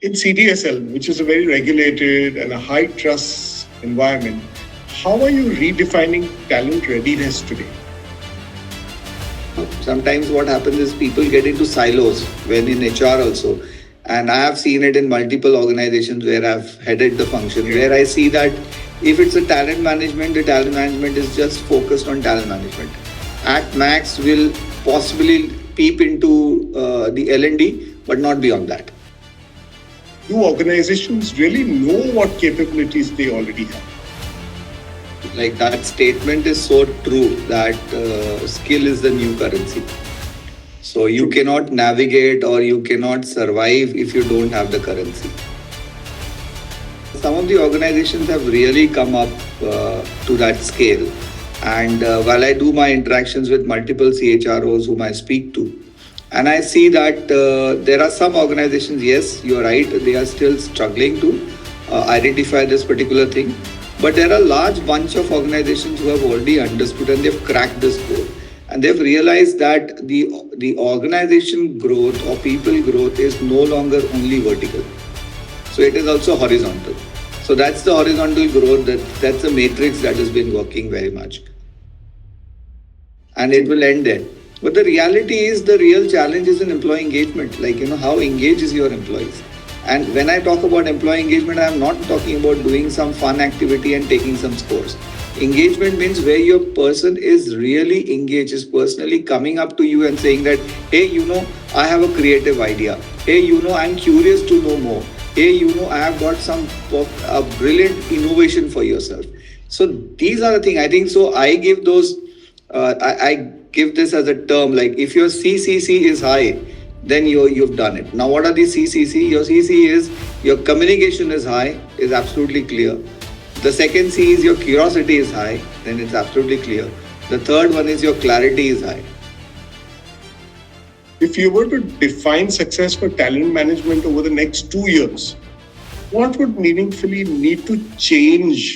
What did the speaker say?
In CDSL, which is a very regulated and a high trust environment, how are you redefining talent readiness today? Sometimes what happens is people get into silos when in HR also. And I have seen it in multiple organizations where I've headed the function, where I see that if it's a talent management, the talent management is just focused on talent management. At max, will possibly peep into the L&D, but not beyond that. Do organizations really know what capabilities they already have? Like that statement is so true that skill is the new currency. So you cannot navigate or you cannot survive if you don't have the currency. Some of the organizations have really come up to that scale. And while I do my interactions with multiple CHROs whom I speak to, and I see that there are some organizations, yes, you're right, they are still struggling to identify this particular thing. But there are a large bunch of organizations who have already understood and they've cracked this code. And they've realized that the organization growth or people growth is no longer only vertical. So it is also horizontal. So that's the horizontal growth, that's the matrix that has been working very much. And it will end there. But the reality is the real challenge is in employee engagement. Like, how engaged is your employees? And when I talk about employee engagement, I am not talking about doing some fun activity and taking some scores. Engagement means where your person is really engaged, is personally coming up to you and saying that, hey, I have a creative idea. Hey, I'm curious to know more. Hey, I have got a brilliant innovation for yourself. So these are the things I think. So I give those, I give this as a term, like if your CCC is high, then you've done it. Now, what are the CCC? Your CC is your communication is high, is absolutely clear. The second C is your curiosity is high, then it's absolutely clear. The third one is your clarity is high. If you were to define success for talent management over the next 2 years, what would meaningfully need to change